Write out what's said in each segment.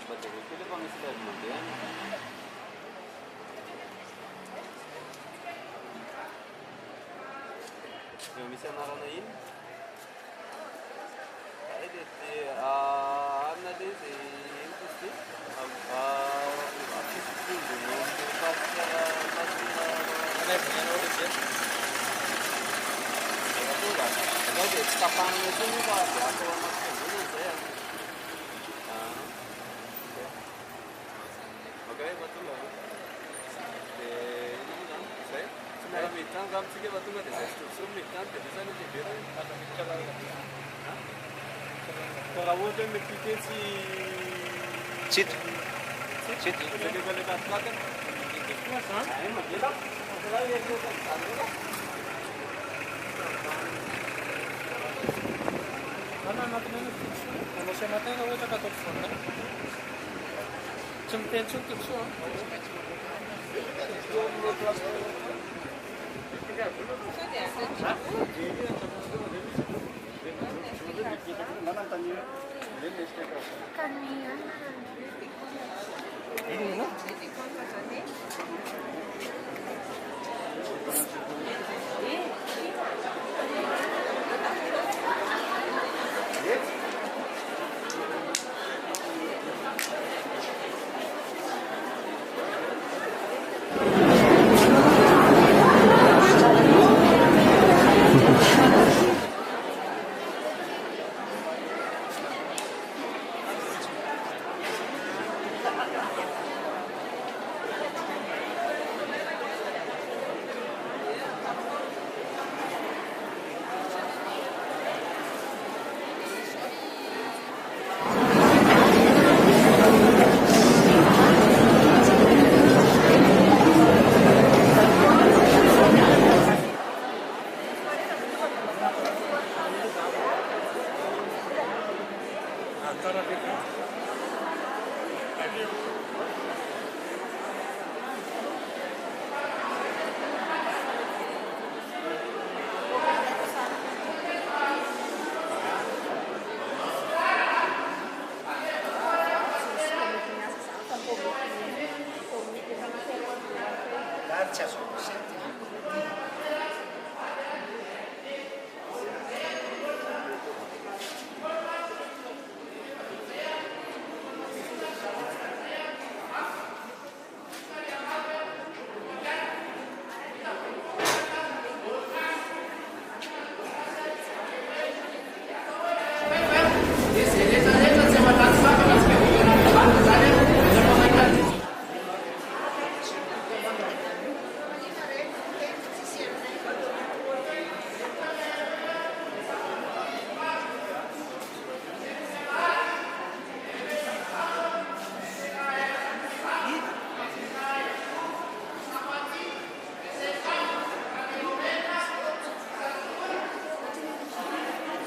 baca buku dia pangisi dari kemudian yang bisa naranain ada di ada di itu sih artis itu dulu pas ada punya nulis ya. itu kan kalau di kapan itu nih pak aku masih dulu saya oke betul lah ini kan saya sebenarnya mitang kam sige betul nggak desa struktur mitang bisa nih biar Ada bicara lagi. kalau वो जो मिट्टी के सी Sit. चित जगह वाले का असला कर कितना टाइम लगेगा असला ये जो कर Ano natin na tutsu? Ano siya natin na wala ka tutsu na? Sumpen siya tutsu ah. Ini no? Antara kita.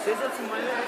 Sesa semuanya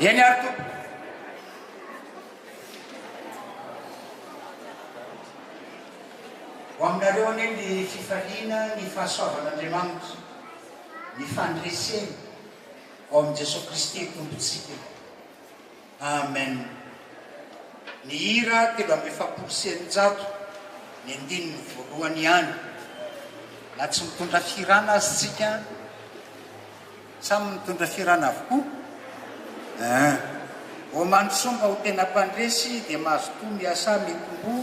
Vieni Artù. Ho aminareo anie ny fifaliana ny fahasoavan'Andriamanitra, ny fandresena ao amin'i Jesosy Kristy tompontsika. Amen. Ny hira telo amby efapolo sy eninjato ny andininy voalohany ihany. Na tsy mitondra firana azy tsika, samy mitondra firana avokoa. Ho mandrosomba ho tena mpandresy dia mahazo toa miasa mitombo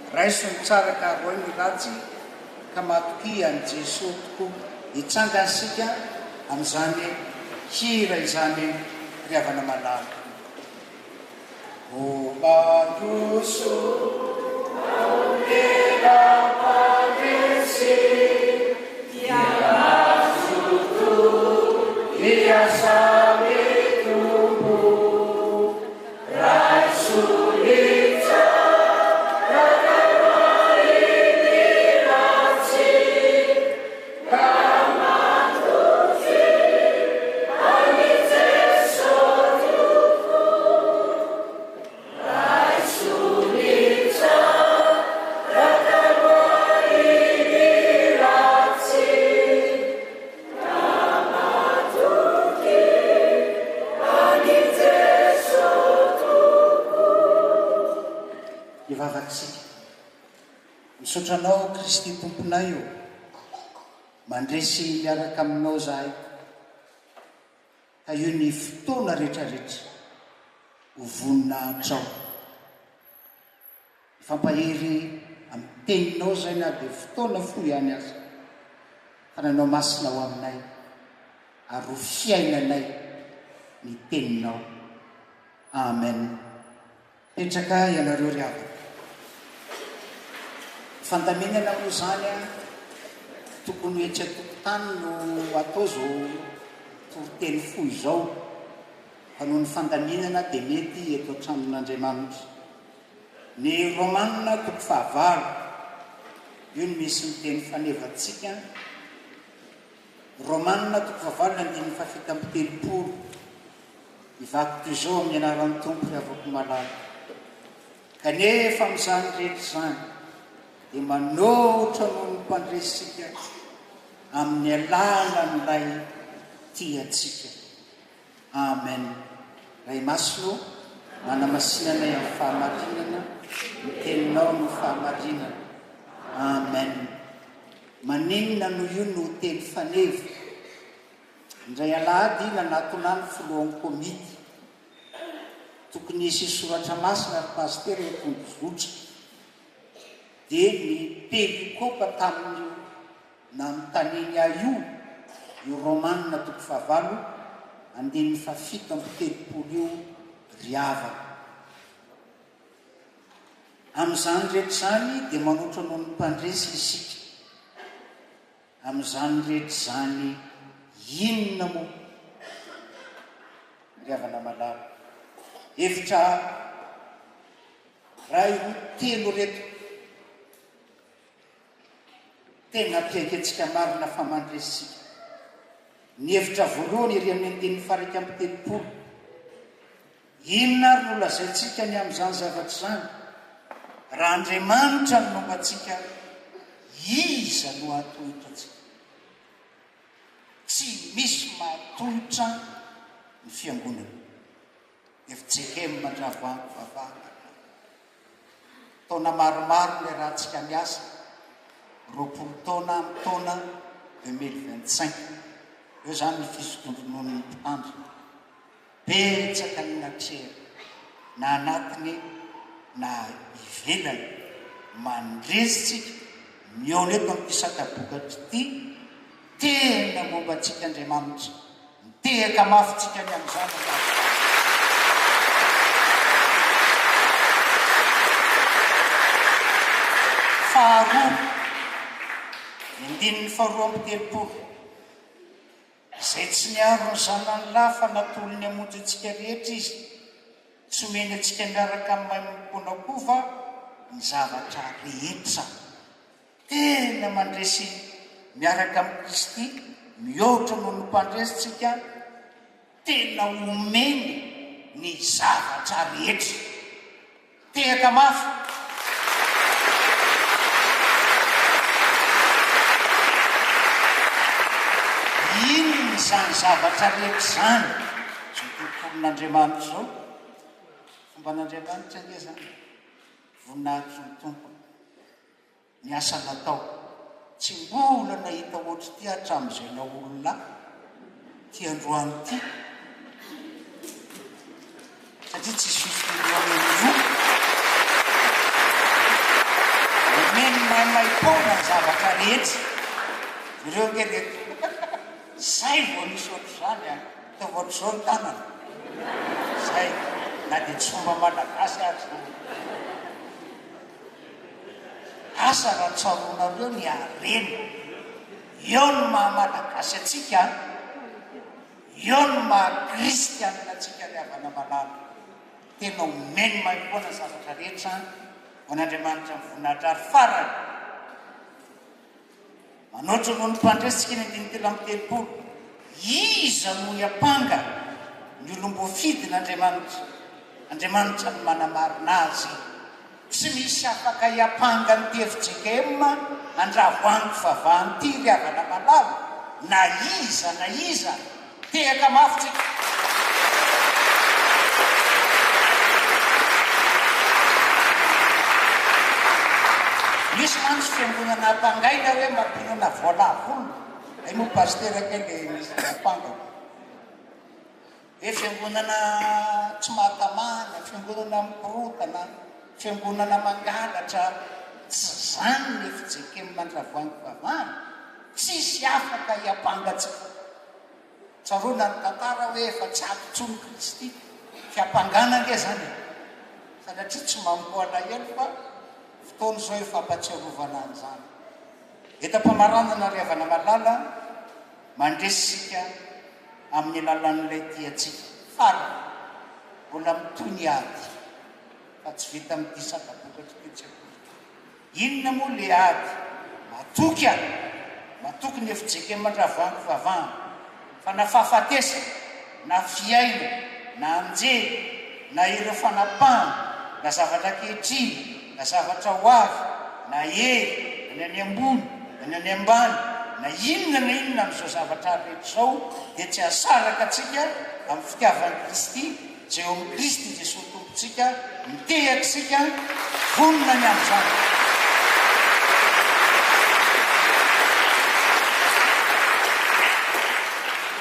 raiso ny tsara ka roa ny ratsy ka matoky an'i Jesosy tokoa hitsangasika amin'izany hira izany riavana malala. Ho mandroso ho tena mpandresy dia mahazo toa miasa Sotranao Kristy tomponay io mandresy miaraka aminao zahay ka io ny fotoana rehetrarehetra ho voninahitra ao ifampahery amin'ny teninao zay na dia fotoana fo ihany azy fa nanao masina ho aminay ary ho fiainanay ny teninao. Amen. Petraka ianareo ry havana. Fandaminana moa zany a tokony etsy atokotany no atao zao toroteny fo izao fa noho ny fandaminana dia mety eto an-tranon'Andriamanitra. Ny Romanina 9 io no misy ny teny fanevantsika. Romanina 9:7 ivaky toy izao amin'ny anaran'ny Tompo avako malala. Kanefa amin'izany rehetra zany dia manohitra noho ny mpandresika amin'ny alalan'ilay tiatsika. Amen. Ray Masino manamasinanay amin'ny fahamarinana, ny teninao no fahamarinana. Amen. Maninona no io no teny faneva. Indray alahady nanatonany folohan'ny komity tokony hisy soratra masina ary pasitera tondrozotra dia ny pelikopa tamin'io na mitaneny a io Romanina 9:7 io riavana. Amin'izany rehetra zany dia manotra noho ny mpandresy isika. Amin'izany rehetra zany inona moa riavana malala hevitra raha io telo reto tena ampiaiky antsika marina fa mandresika. Ny hevitra voalohany ery amin'ny andininy 1:30 inona ary no lazaintsika ny amin'izany zavatra zany raha Andriamanitra no nombatsika iza no ahatohitra antsika. Tsy misy mahatohitra ny fiangonana. Efijekem mandravoango vavahana taona maromaro le raha tsika miasa 20 taona amin'ny taona 2025 eo zany ny fisotondronon'ny mpitandro betsaka ny natrera na anatiny na ivelany mandresitsika miona eto amin'ny pisakabokatra ity tena momba antsika Andriamanitra mitehaka mafitsika ny amin'izany faharoa indininy 2:30 izay tsy niaro ny zanany lafa natolony hamonjy antsika rehetra izy tsy omeny antsika miaraka amin'ny mponakova ny zavatra rehetra tena mandresy miaraka amin'ny Kristy mihoatra noho ny mpandresitsika tena omeny ny zavatra rehetra tehaka mafy. Ino izany zavatra rehetra zany zao tontolon'Andriamanitra zao fomban'Andriamanitra nge zany voninahitry ny tompony ny asa natao tsy mbola nahita ohatry ty hatramin'izay na olona ty androany ty satria tsisy fifiloameny omeny maimaimpona ny zavatra rehetra ireo ngereto zay vao nisy ohatry zany a ta ohatry zao ny tanana zay na dia tsy fomba malagasy azy asa raha tsaronareo ny arena eo no maha malagasy atsika eo no maha kristianina atsika riavana malala tena omeny maimpoana zavatra rehetra ho an'Andriamanitra ny voninahitra ary farany manoatra noho ny mpandresitsika ny 9:30 iza no hiampanga ny olom-boafidin'Andriamanitra. Andriamanitra ny manamarina azy tsy misy afaka hiampanga ny TFJKM andravoango vavahany ty riavana malala na iza tehaka mafitsika. misy mantsy fiangonana ampangaina hoe mampinona voalavolo ay moa pastera kely misy apanga hoe fiangonana tsy mahatamana, fiangonana mikorotana, fiangonana mangalatra, tsy zany le fijekemy mandravoangy vavahana, tsisy afaka hiampangatsika. Tsaroana ny tantara hoe efa tsy akotsony Kristy fiampangana nge zany satria tsy mamboana elo fa fotoana zao efampatsiarovana an'izany. Etam-pamaranana riavana malala mandresisika amin'ny alalan'ilay tiatsika fara mbola mitony ady fa tsy vita midisaka bokatrypetsako. Inona moa le ady? Matoky ny fijekeny mandravoangy vavahana fa na fahafatesa na fiaina na anjely na ireo fanapahana na zavatra kehitriny na zavatra ho avy na hery na ny ambony na ny ambany na inona amin'izao zavatra rehetra zao dia tsy asaraka atsika amin'ny fitiavan'i Kristy zay eo amin'ny Kristy Jesosy tompontsika mitehakisika vonona ny amin'izany.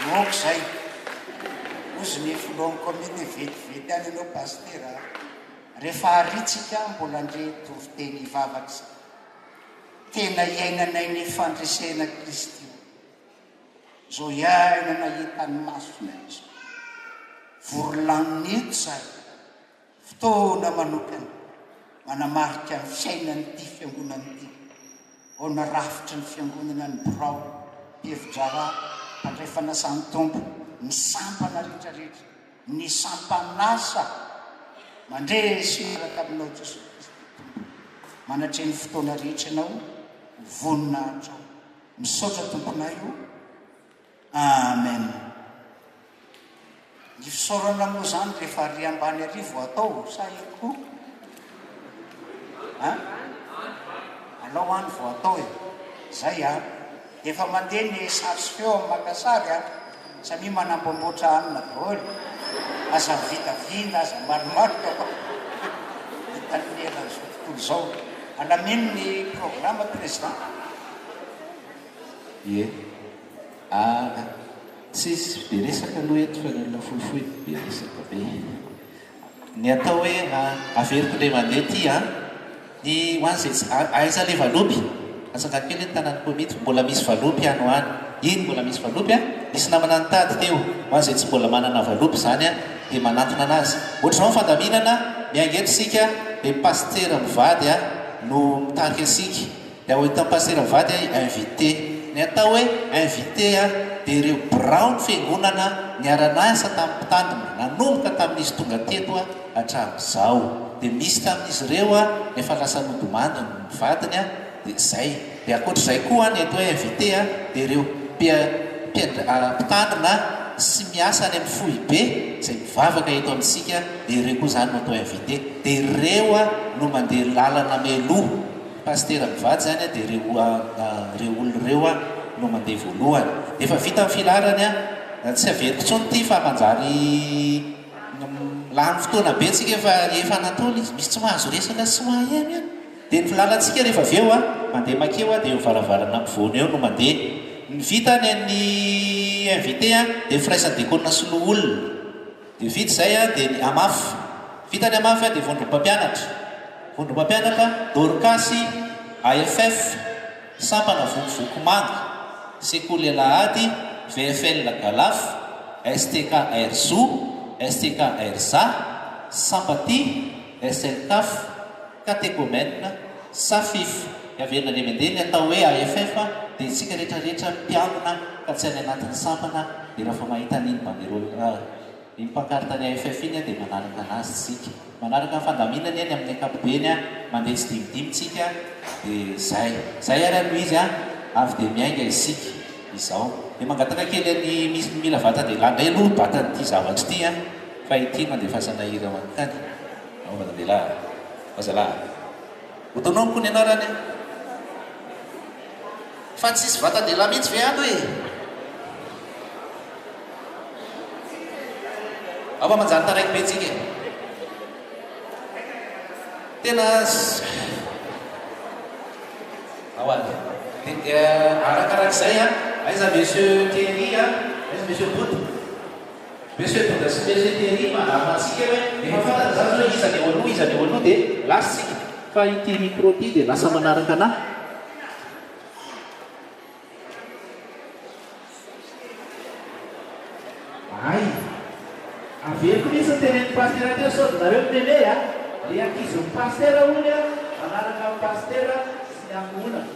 Moako zay ozy ny filohan'ny komity vetivety any ianao pastera rehefa aritsika mbola andre toviteny hivavaka tena iainanay ny fandresena Kristy zao iaina nahitany masona izy vorolaniny eto zay fotoana manokana manamarika ny fiainan'ity fiangonana ity ao narafitra ny fiangonana ny Birao Pievojara handray fanasany tompo ny sampana rehetrarehetra ny sampanasa mandresy iraka aminao Jesosy Kristy manatreny fotoana rehetra ianao voninahitra misaotra tomponay io. Amen. Ny fisaorana moa zany rehefa ary ambany arivo atao sa iko alao any vo atao zay efa mandeha ny sary sy feo amin'ny Makasary samy manamboamboatra anina daholo aza vitavina aza maromaro hitanera zao tontolo zao alameno ny programa président. Ie tsisy be resaka aloha eto fa nolona fohifohy be resaka be ny atao hoe averiko le mandeha ty ny hoan'izay aiza le valopy asaka kely ny tanàny komity mbola misy valopy any ho any iny mbola misy valopy misy namana nitady teo hoan'izay tsy mbola manana valopy zany dia manatona anazy ohatranao fandaminana miangetry sika dia pastera mivady no mitarika asika dia ho hitan'ny pastera mivady invité ny atao hoe invité dia ireo Birao ny fiangonana niara-nasa tamin'ny mpitandrina nanomboka tamin'izy tonga teto hatramin'izao dia misy tamin'izy ireo efa lasa nodomando ny mivadiny dia zay dia ankoatr'izay koa ny atao hoe invité dia ireo mpitandrina sy miasa any amin'ny fohy be zay mivavaka eto amintsika dia ireo koa zany no atao invité dia ireo no mandeha lalana meloha pastera mivady zany dia ireo olona ireo no mandeha voalohany dia efa vita amin'ny filarany tsy averiko tsony ty fa manjary lany fotoana be tsika efa nataola izy misy tsy mahazo resaka sy mahaemy dia ny filalantsika rehefa avy eo mandeha makeo dia mivaravarana ampovoana eo no mandeha ny vita ny an'ny invité dia firaisan'ny dekona sy lo olona dia vita zay dia ny amafy vita ny amafy dia vondrom-pampianatra Dorcasy AFF sampana vokovoko manga sekoly alahady VFL Galaf STK Erzo STK Erza Sampaty SLCAF Catéchomène Safif averina le mendeny atao hoe AFF dia isika rehetrarehetra mpianona ka tsy any anatin'ny sampana dia raha fa mahita an'iny iny mpakarita ny AFF iny dia manaraka anazy tsika manaraka ny fandaminany any amin'ny ankapobeny mandeha sy dimidimitsika dia zay arano izy avy dia miainga isika izao dia mangataka kely ny misy mila vatan-dehilahy ndray aloha batan'ity zavatra ity fa ity mandefasana hira manontany ao vatan-dehilahy vazalahy hotononiko ny anarany fa tsisy vatan-dehilahy mihitsy ve ando ava manjany taraiky be tsika tena Awal. Arakarak'izay aiza monsieur Thierry aiza monsieur Bout. Monsieur tonga sy monsieur Thierry manamatsika hoe efa fantatra zany hoe izany eo aloha dia lasitsika fa ity micro ty dia lasa manaraka anahy. Ay, averiko misy ny tenen'ny pasteur teo sao nareo mitene dia ankizy ny pasteur hono manaraka amin'ny pasteur sy ny angonana.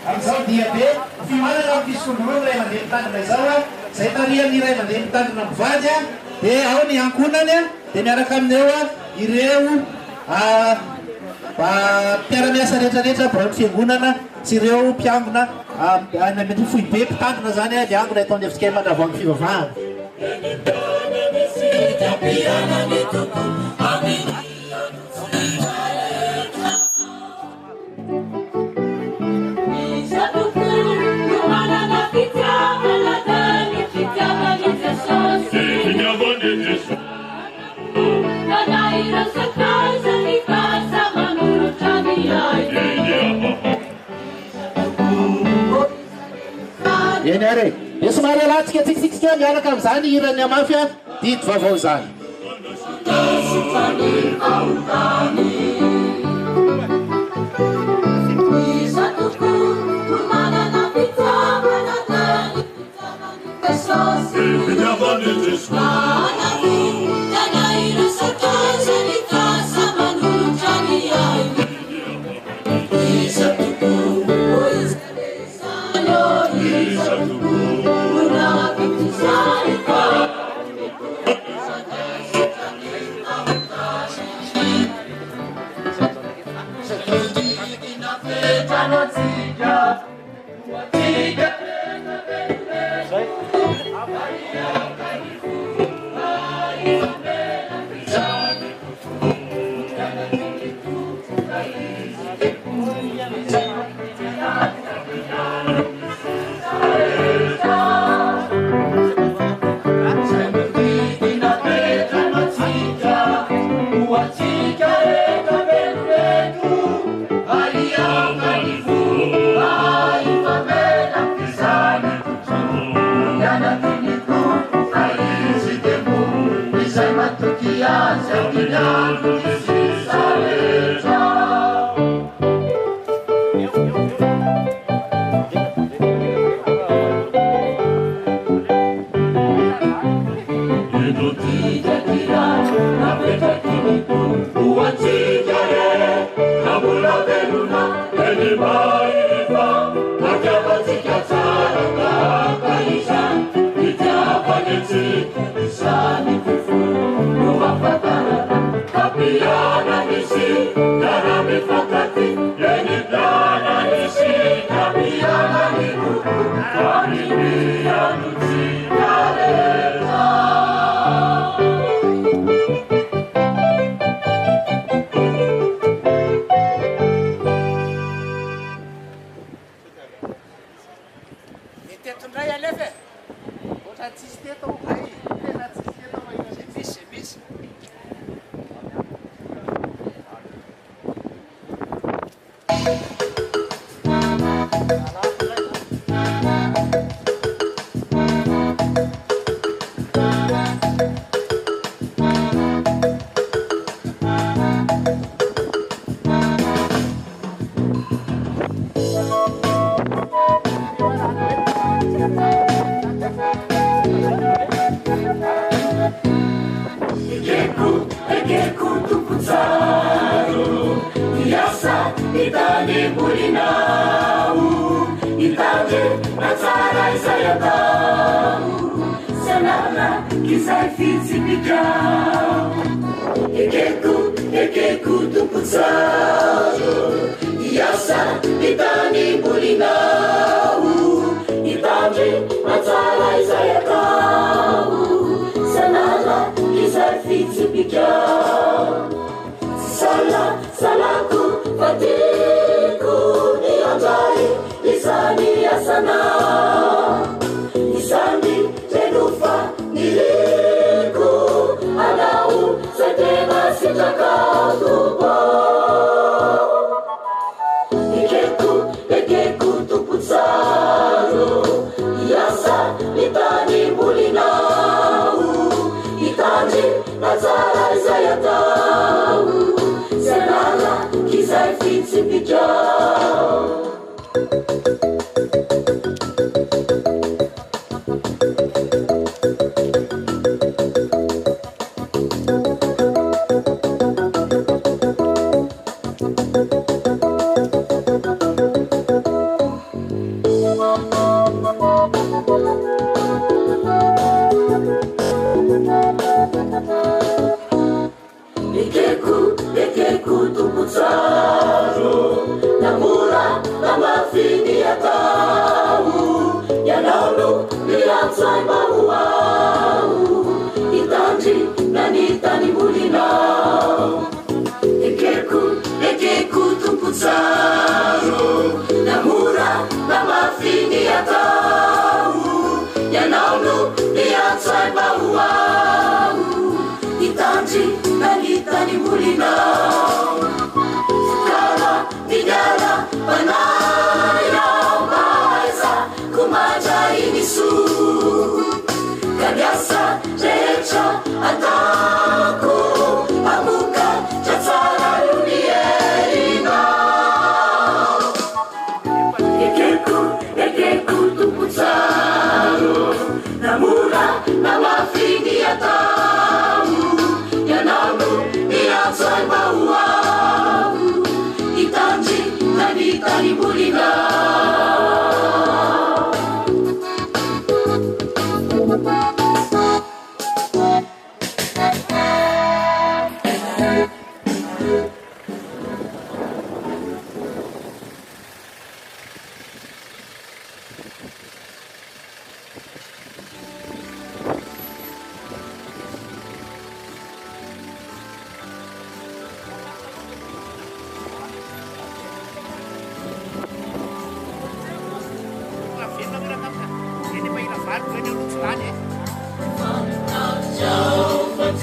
Amizao dia be fimanana amin'ny fisondrona ray aman-dreny mitandrina izao zay tarihan'ny iray aman-dreny mitandrina mivady dia ao ny ankonany dia miaraka amin'eo ireo mpiara-miasa rehetrarehetra baolny fiangonana sy ireo mpiangona mety fohy be mpitandrina zany liangona ataony avitsika mandravoangy fivavahana. Eny are dia somary alantsika tsikitsika miaraka amin'izany irany amafy dito vaovao zany.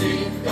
Di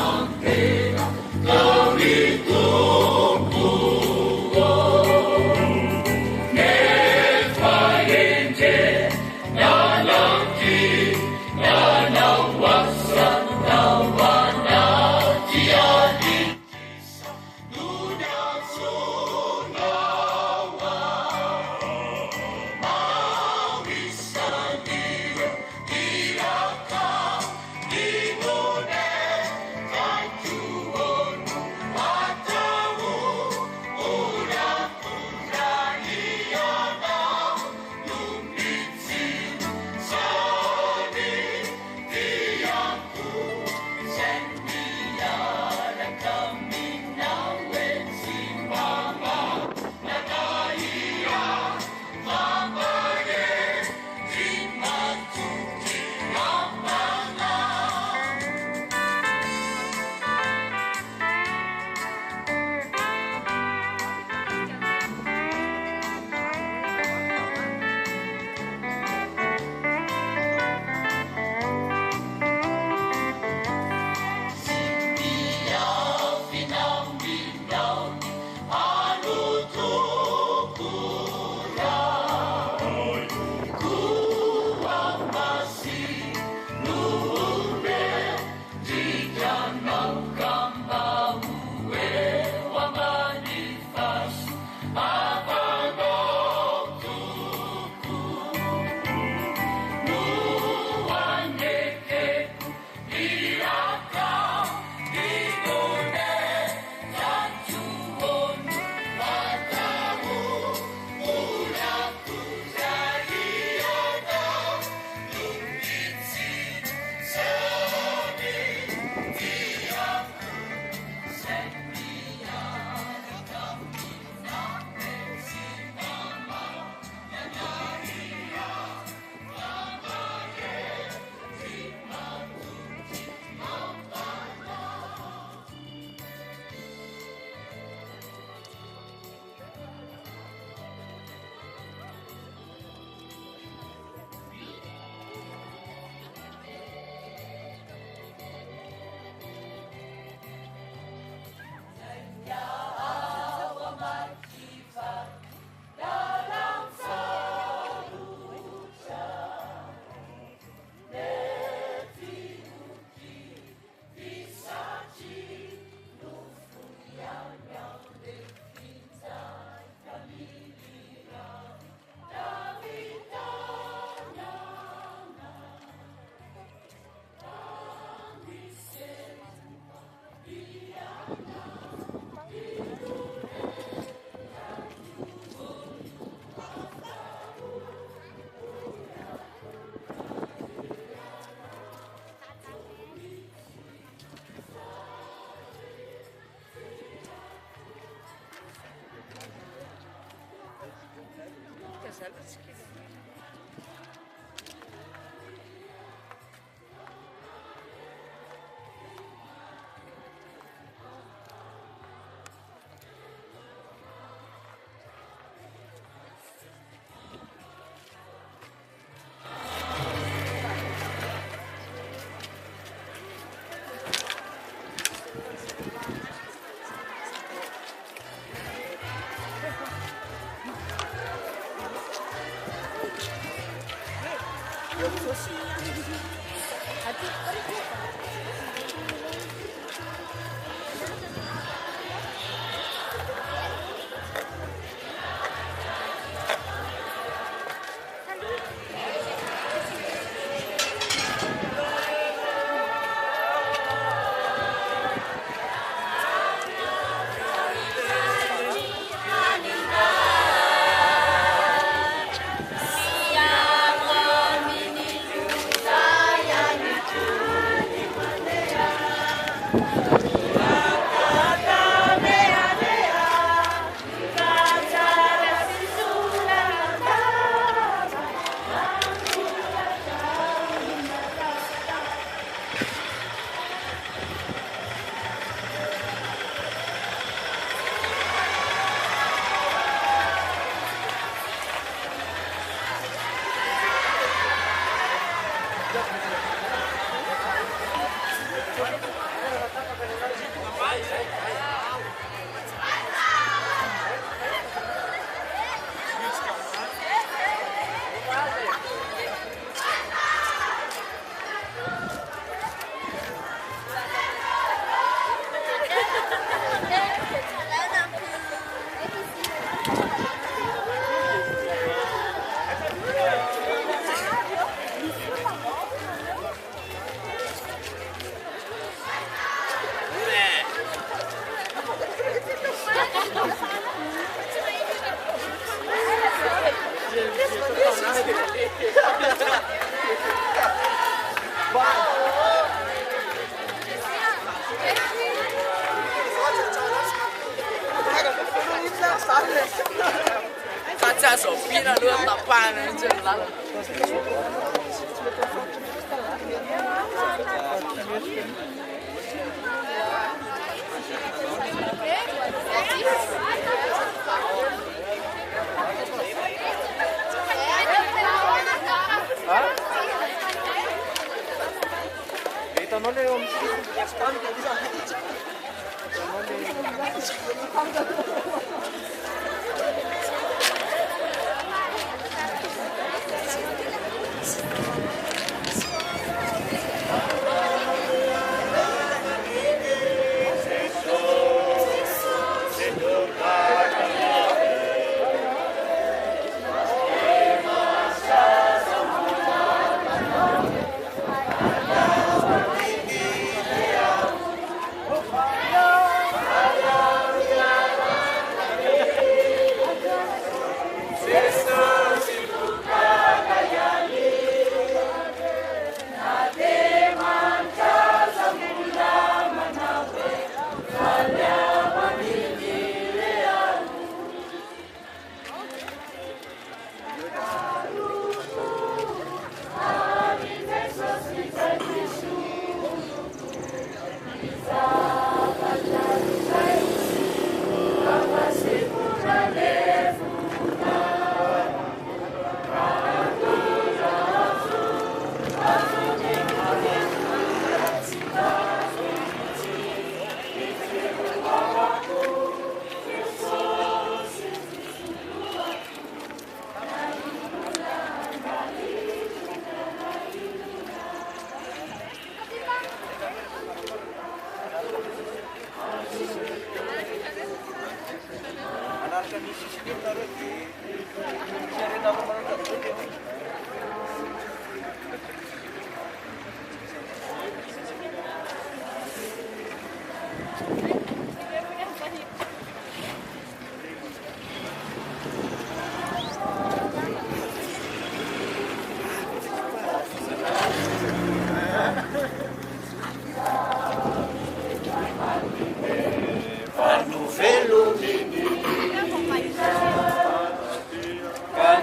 大家手逼了，都要打半人阵了。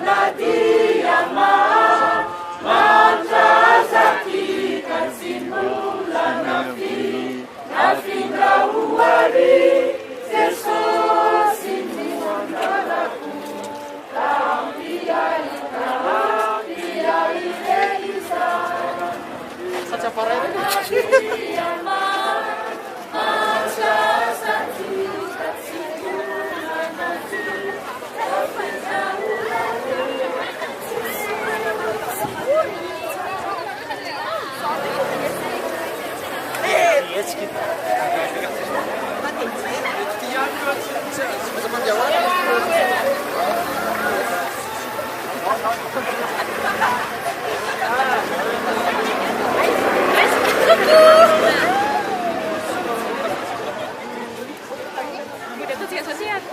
Canada Yeah.